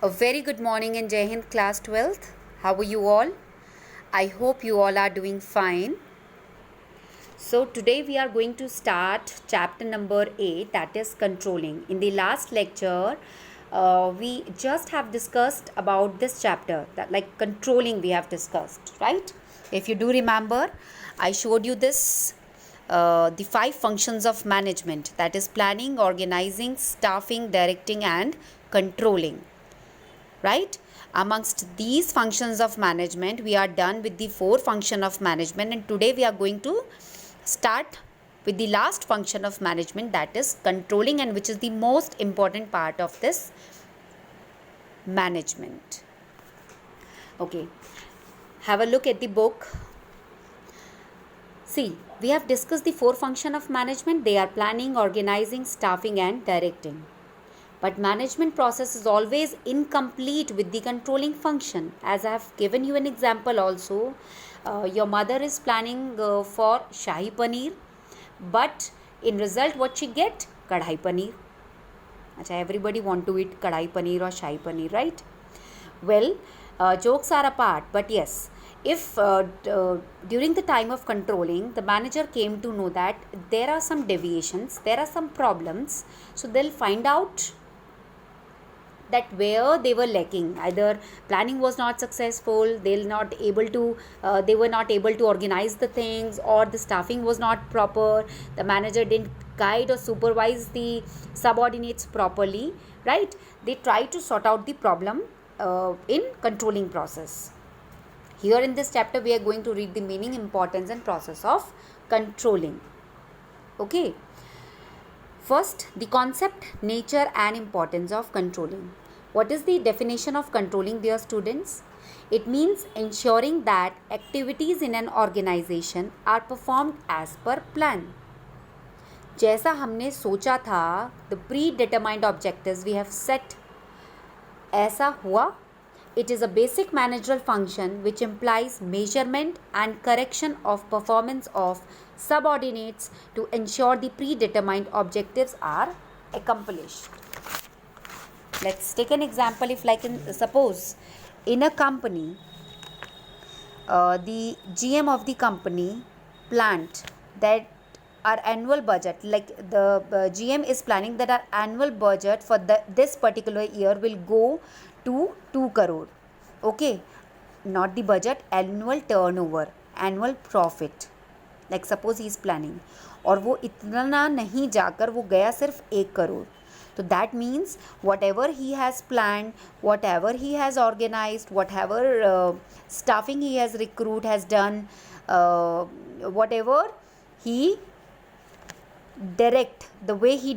A very good morning in Jai Hind class 12th. How are you all? I hope you all are doing fine. So today we are going to start chapter number 8, that is controlling. In the last lecture, we just have discussed about this chapter, that like controlling we have discussed, right? If you do remember, I showed you this the 5 functions of management, that is planning, organizing, staffing, directing and controlling. Right? Amongst these functions of management, we are done with the 4 function of management, and today we are going to start with the last function of management, that is controlling, and which is the most important part of this management. Okay, have a look at the book. See, we have discussed the 4 function of management. They are planning, organizing, staffing and directing. But management process is always incomplete with the controlling function. As I have given you an example also, your mother is planning for Shahi Paneer, but in result what she get? Kadhai Paneer. Achha, everybody want to eat Kadhai Paneer or Shahi Paneer, right? Well, jokes are apart, but yes, if during the time of controlling, the manager came to know that there are some deviations, there are some problems, so they'll find out that where they were lacking. Either planning was not successful, they were not able to organize the things, or the staffing was not proper, the manager didn't guide or supervise the subordinates properly, right? They try to sort out the problem in controlling process. Here in this chapter we are going to read the meaning, importance and process of controlling. Okay. First, the concept, nature and importance of controlling. What is the definition of controlling, dear students? It means ensuring that activities in an organization are performed as per plan. जैसा हमने सोचा था, the predetermined objectives we have set, ऐसा हुआ. It is a basic managerial function which implies measurement and correction of performance of subordinates to ensure the predetermined objectives are accomplished. Let's take an example. If suppose in a company, the GM of the company planned that our annual budget, like the GM is planning that our annual budget for this particular year will go to 2 crore. Okay, not the budget, annual turnover, annual profit. Like suppose he is planning, और वो इतना नहीं जाकर वो गया सिर्फ 1 crore. So that means whatever he has planned, whatever he has organized, whatever staffing he has has done, whatever he the way he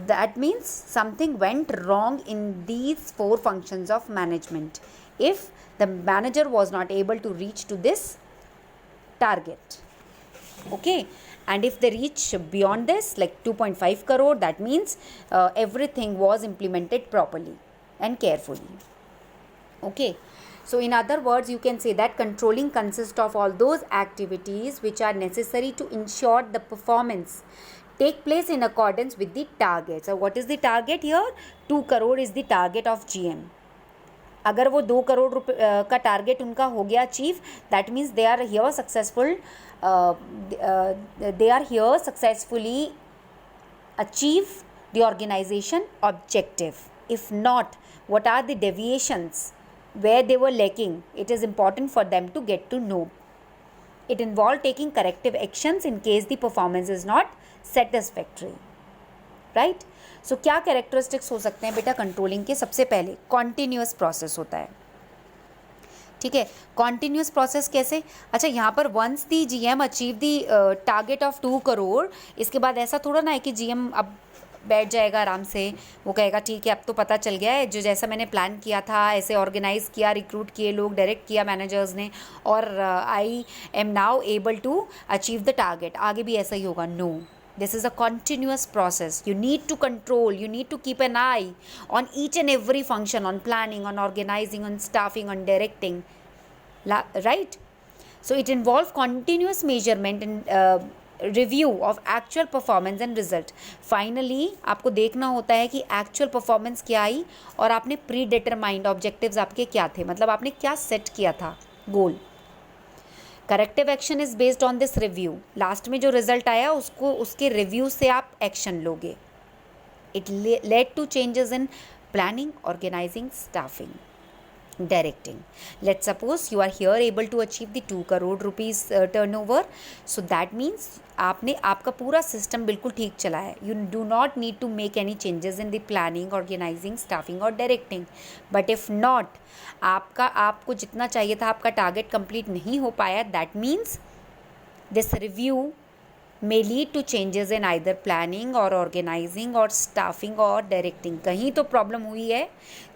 that means something went wrong in these 4 functions of management if the manager was not able to reach to this target. Okay, and if they reach beyond this, like 2.5 crore, that means everything was implemented properly and carefully. Okay, so in other words, you can say that controlling consists of all those activities which are necessary to ensure the performance take place in accordance with the target. So what is the target here? 2 crore is the target of GM. अगर वो 2 करोड़ रुपए का target उनका हो गया achieve, that means they are here successfully achieve the organisation objective. If not, what are the deviations where they were lacking? It is important for them to get to know. It involved taking corrective actions in case the performance is not satisfactory. Right? So क्या characteristics हो सकते हैं बेटा controlling के? सबसे पहले continuous process होता है. ठीक है, कॉन्टिन्यूअस प्रोसेस कैसे? अच्छा, यहाँ पर once the GM achieve the target of 2 crore, इसके बाद ऐसा थोड़ा ना है कि GM अब बैठ जाएगा आराम से, वो कहेगा ठीक है अब तो पता चल गया है, जो जैसा मैंने प्लान किया था ऐसे ऑर्गेनाइज किया, रिक्रूट किए लोग, डायरेक्ट किया मैनेजर्स ने, और I am now able to achieve the target. आगे भी ऐसा ही होगा? No. This is a continuous process. You need to control, you need to keep an eye on each and every function, on planning, on organizing, on staffing, on directing, right? So it involves continuous measurement and review of actual performance and result. Finally आपको देखना होता है कि actual performance क्या आई और आपने pre determined objectives आपके क्या थे, मतलब आपने क्या सेट किया था goal. Corrective action is based on this review. Last में जो रिजल्ट आया उसको उसके रिव्यू से आप एक्शन लोगे। It led to changes in planning, organising, staffing, directing. Let's suppose you are here able to achieve the 2 crore rupees turnover. So that means आपने आपका पूरा सिस्टम बिल्कुल ठीक चला है. You do not need to make any changes in the planning, organizing, staffing or directing. But if not, आपको जितना चाहिए था आपका टारगेट कंप्लीट नहीं हो पाया, that means this review may lead to changes in either planning or organizing or staffing or directing. कहीं तो प्रॉब्लम हुई है,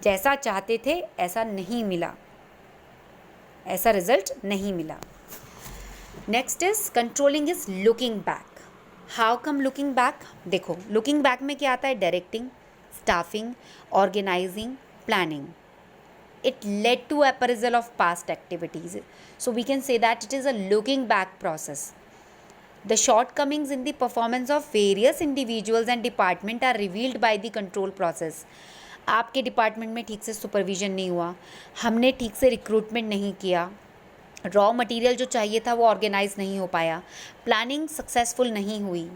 जैसा चाहते थे ऐसा नहीं मिला, ऐसा रिजल्ट नहीं मिला. Next is controlling is looking back. How come looking back? देखो लुकिंग बैक में क्या आता है? Directing, staffing, organising, planning. It led to appraisal of past activities. So we can say that it is a looking back process. The shortcomings in the performance of various individuals and department are revealed by the control process. आपके department में ठीक से supervision नहीं हुआ, हमने ठीक से recruitment नहीं किया, रॉ मटेरियल जो चाहिए था वो ऑर्गेनाइज नहीं हो पाया, प्लानिंग सक्सेसफुल नहीं हुई.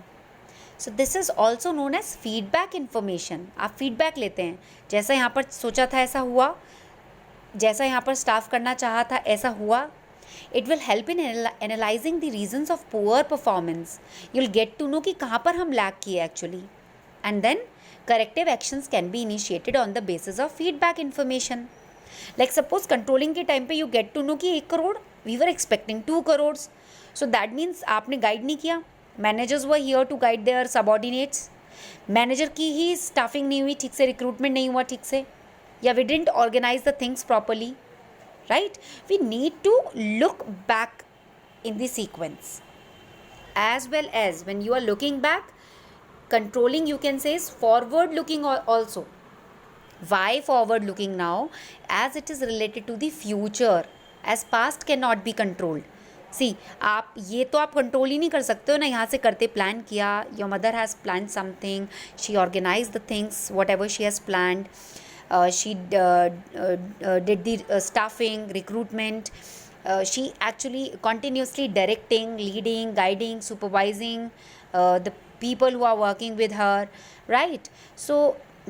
So this is also known as feedback information. आप फीडबैक लेते हैं, जैसा यहाँ पर सोचा था ऐसा हुआ, जैसा यहाँ पर स्टाफ करना चाहा था ऐसा हुआ. It will help in analyzing the reasons of poor performance. You'll get to know कि कहाँ पर हम lack किए actually. And then corrective actions can be initiated on the basis of feedback information. Like suppose controlling के time पे you get to know कि 1 crore, we were expecting 2 crores. So that means आपने guide नहीं किया. Managers were here to guide their subordinates. Manager की ही staffing नहीं हुई ठीक से, recruitment नहीं हुआ ठीक से, या we didn't organize the things properly. Right? We need to look back in the sequence. As well as when you are looking back, controlling you can say is forward looking also. Why forward looking now? As it is related to the future, as past cannot be controlled. See, आप ये तो आप control ही नहीं कर सकते हो ना. यहाँ से करते प्लान किया, your mother has planned something, she organized the things whatever she has planned. She did the staffing, recruitment. She actually continuously directing, leading, guiding, supervising the people who are working with her, right? So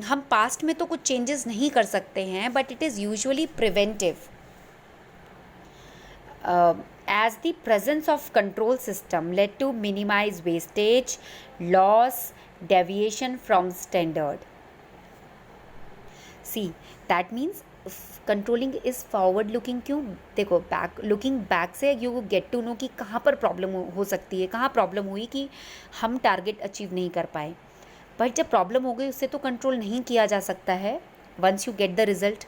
हम past में तो कुछ changes नहीं कर सकते हैं, but it is usually preventive. As the presence of control system led to minimize wastage, loss, deviation from standard. See, that means controlling is forward looking. क्यों? देखो बैक लुकिंग बैक से यू गेट टू नो कि कहाँ पर problem हो सकती है, कहाँ प्रॉब्लम हुई कि हम टारगेट अचीव नहीं कर पाए. बट जब प्रॉब्लम हो गई उससे तो कंट्रोल नहीं किया जा सकता है. Once you get the result,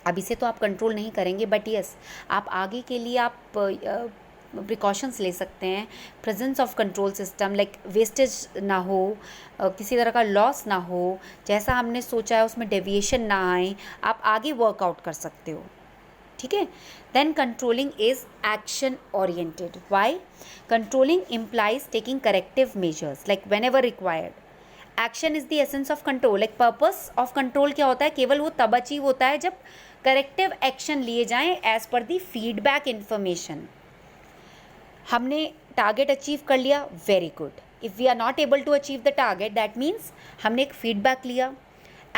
अभी से तो आप कंट्रोल नहीं करेंगे, बट यस आप आगे के लिए आप प्रिकॉशंस ले सकते हैं. Presence of control system, like wastage ना हो, किसी तरह का लॉस ना हो, जैसा हमने सोचा है उसमें डेविएशन ना आए, आप आगे वर्कआउट कर सकते हो. ठीक है. Then controlling is action oriented. Why? Controlling implies taking corrective measures like whenever required. Action is the essence of control. Like purpose of control क्या होता है? केवल वो तब अचीव होता है जब करेक्टिव एक्शन लिए जाएं as per the feedback information. हमने टारगेट अचीव कर लिया, very good. If we are not able to achieve the target, that means हमने एक फीडबैक लिया,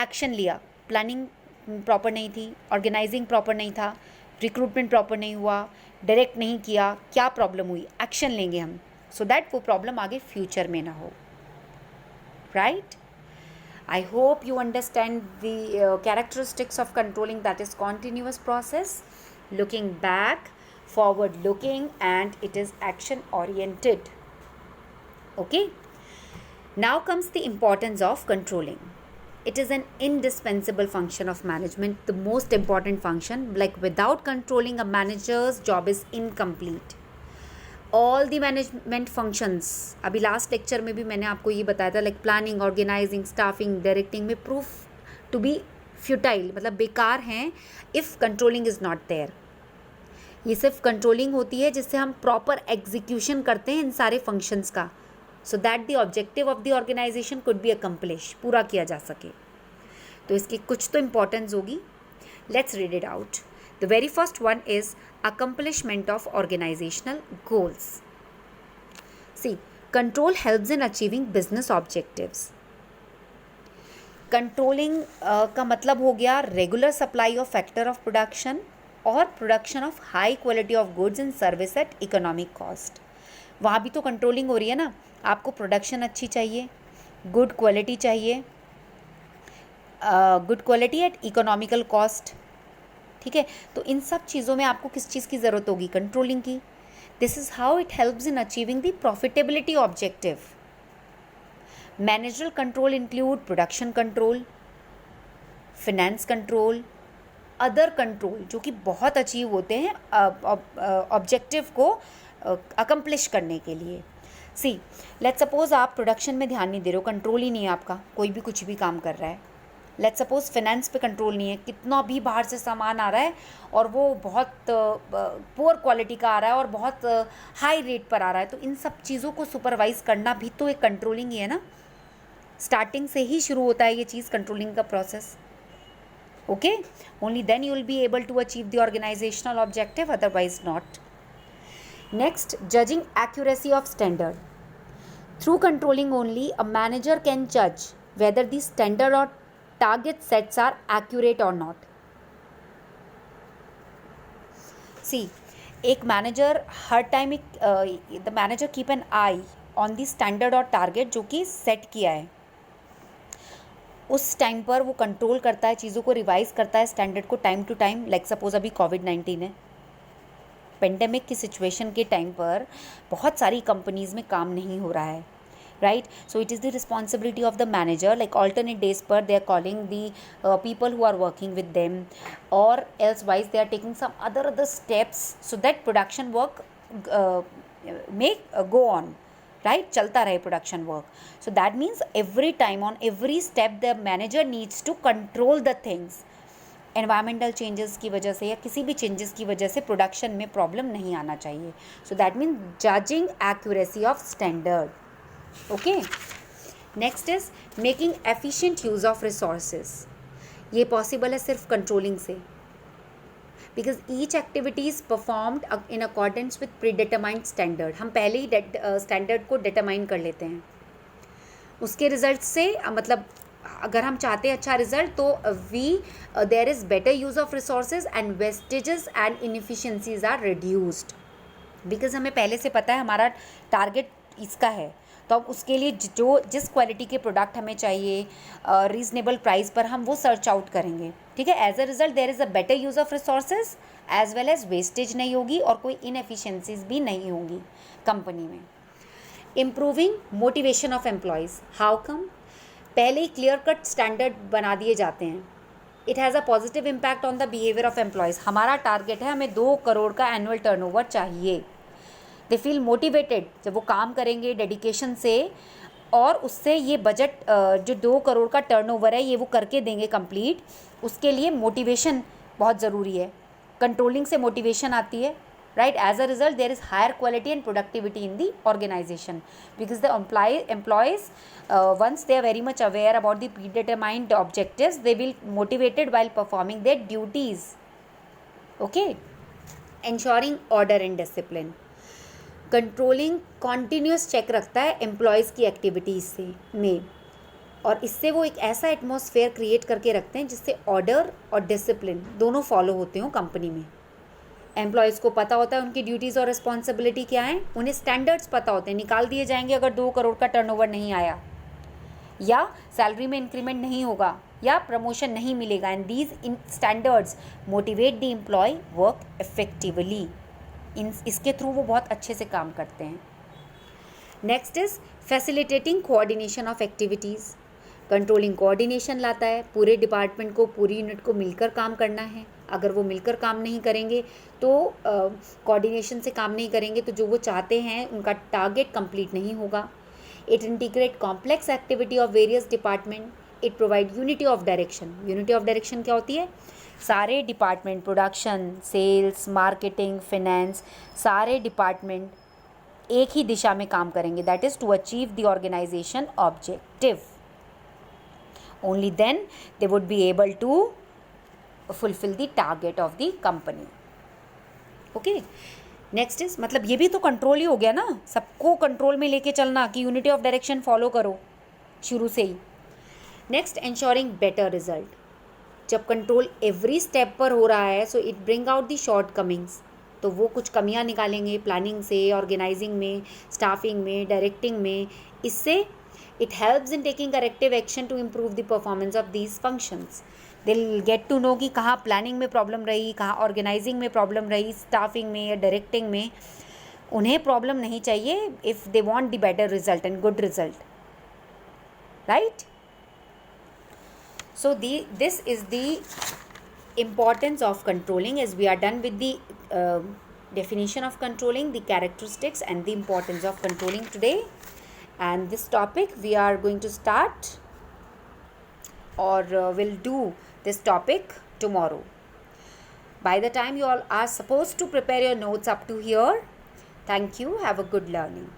एक्शन लिया. प्लानिंग प्रॉपर नहीं थी, ऑर्गेनाइजिंग प्रॉपर नहीं था, रिक्रूटमेंट प्रॉपर नहीं हुआ, डायरेक्ट नहीं किया, क्या प्रॉब्लम हुई, एक्शन लेंगे हम, सो दैट वो प्रॉब्लम आगे फ्यूचर में ना हो. Right? I hope you understand the characteristics of controlling, that is continuous process, looking back, forward looking, and it is action oriented. Okay, now comes the importance of controlling. It is an indispensable function of management, the most important function. Like without controlling, a manager's job is incomplete. All the management functions, अभी last lecture में भी मैंने आपको ये बताया था, like planning, organising, staffing, directing में proof to be futile, मतलब बेकार हैं if controlling is not there. ये सिर्फ कंट्रोलिंग होती है जिससे हम प्रॉपर एग्जीक्यूशन करते हैं इन सारे फंक्शंस का, so that the objective of the organisation could be accomplish, पूरा किया जा सके। तो इसकी कुछ तो इम्पोर्टेंस होगी। Let's read it out. The very first one is accomplishment of organisational goals. See, control helps in achieving business objectives. Controlling का मतलब हो गया regular supply of factor of production और production of high quality of goods and service at economic cost. वहाँ भी तो controlling हो रही है ना, आपको प्रोडक्शन अच्छी चाहिए, गुड क्वालिटी चाहिए, good quality eight economical cost, ठीक है। तो इन सब चीज़ों में आपको किस चीज़ की ज़रूरत होगी? कंट्रोलिंग की। This is how it helps in achieving the profitability objective. Managerial control include production control, finance control, other control जो कि बहुत अचीव होते हैं ऑब्जेक्टिव को अकम्प्लिश करने के लिए। सी, लेट्स सपोज आप प्रोडक्शन में ध्यान नहीं दे रहे हो, कंट्रोल ही नहीं है आपका, कोई भी कुछ भी काम कर रहा है। लेट्स सपोज फिनेंस पे कंट्रोल नहीं है, कितना भी बाहर से सामान आ रहा है और वो बहुत पुअर क्वालिटी का आ रहा है और बहुत हाई रेट पर आ रहा है, तो इन सब चीज़ों को सुपरवाइज करना भी तो एक कंट्रोलिंग ही है ना। स्टार्टिंग से ही शुरू होता है ये चीज़, कंट्रोलिंग का process. Okay, only then you will be able to achieve the organizational objective, otherwise not. Next, judging accuracy of standard. Through controlling only, a manager can judge whether the standard or target sets are accurate or not. See, एक manager her time the manager keep an I on the standard और target जो कि set किया है, उस time पर वो control करता है, चीज़ों को रिवाइज करता है स्टैंडर्ड को time to time. Like suppose अभी कोविड-19 है, पेंडेमिक की सिचुएशन के टाइम पर बहुत सारी कंपनीज़ में काम नहीं हो रहा है, right. So it is the responsibility of the manager, like alternate days पर they are calling the people who are working with them और else wise they are taking some other steps so that production work may go on, right, चलता रहे production work. So that means every time on every step the manager needs to control the things. Environmental changes की वजह से या किसी भी changes की वजह से प्रोडक्शन में प्रॉब्लम नहीं आना चाहिए। सो that means judging accuracy of standard. Okay, next is making efficient use of resources. ये पॉसिबल है सिर्फ कंट्रोलिंग से, because each activity is performed in accordance with predetermined standard. हम पहले ही स्टैंडर्ड को डिटरमाइन कर लेते हैं, उसके रिजल्ट से मतलब अगर हम चाहते हैं अच्छा रिजल्ट तो there is better use of resources and wastages and inefficiencies are reduced. Because हमें पहले से पता है हमारा टारगेट इसका है, तो अब उसके लिए जिस क्वालिटी के प्रोडक्ट हमें चाहिए रीजनेबल प्राइस पर हम वो सर्च आउट करेंगे, ठीक है। As a result there is a better use of resources as well as wastage नहीं होगी और कोई इनएफिशिएंसीज भी नहीं होंगी कंपनी में। Improving motivation of employees. How come? पहले ही क्लियर कट स्टैंडर्ड बना दिए जाते हैं। It has a positive impact on the behaviour of employees. हमारा टारगेट है, हमें 2 करोड़ का एनुअल टर्नओवर चाहिए। दे फील मोटिवेटेड जब वो काम करेंगे डेडिकेशन से और उससे ये बजट जो 2 करोड़ का टर्नओवर है ये वो करके देंगे कंप्लीट। उसके लिए मोटिवेशन बहुत ज़रूरी है। कंट्रोलिंग से मोटिवेशन आती है, right. As a result there is higher quality and productivity in the organisation because the employees once they are very much aware about the predetermined objectives they will motivated while performing their duties. Okay, ensuring order and discipline. Controlling continuous check रखता है employees की activities से में, और इससे वो एक ऐसा एटमॉस्फेयर क्रिएट करके रखते हैं जिससे ऑर्डर और डिसिप्लिन दोनों फॉलो होते हों कंपनी में। एम्प्लॉयज़ को पता होता है उनकी ड्यूटीज़ और रिस्पॉन्सिबिलिटी क्या हैं, उन्हें स्टैंडर्ड्स पता होते हैं, निकाल दिए जाएंगे अगर 2 करोड़ का टर्नओवर नहीं आया या सैलरी में इंक्रीमेंट नहीं होगा या प्रमोशन नहीं मिलेगा। And these in standards motivate the employee work effectively. इसके थ्रू वो बहुत अच्छे से काम करते हैं। Next is facilitating coordination of activities. Controlling coordination लाता है, पूरे डिपार्टमेंट को पूरी यूनिट को मिलकर काम करना है। अगर वो मिलकर काम नहीं करेंगे तो कोऑर्डिनेशन से काम नहीं करेंगे तो जो वो चाहते हैं उनका टारगेट कंप्लीट नहीं होगा। It integrate complex activity of various department It provide unity of direction. Unity of direction क्या होती है? सारे department, production, sales, marketing, finance, सारे डिपार्टमेंट एक ही दिशा में काम करेंगे. That is to achieve the organisation objective. Only then they would be able to fulfil the target of the company. Okay, next is, मतलब ये भी तो कंट्रोल ही हो गया ना, सबको कंट्रोल में लेके चलना कि यूनिटी ऑफ डायरेक्शन फॉलो करो शुरू से ही. Next, ensuring better result. जब कंट्रोल एवरी स्टेप पर हो रहा है, so it bring out the shortcomings. तो वो कुछ कमियां निकालेंगे प्लानिंग से, ऑर्गेनाइजिंग में, स्टाफिंग में, डायरेक्टिंग में. इससे it helps in taking corrective action to improve the performance of these functions. They will get to know कि कहाँ प्लानिंग में प्रॉब्लम रही, कहाँ ऑर्गेनाइजिंग में प्रॉब्लम रही, स्टाफिंग में या डायरेक्टिंग में. उन्हें प्रॉब्लम नहीं चाहिए if they want the better result and good result, right. So this is the importance of controlling. As we are done with the definition of controlling, the characteristics and the importance of controlling today. And this topic we are going to start, or will do this topic tomorrow. By the time you all are supposed to prepare your notes up to here, thank you. Have a good learning.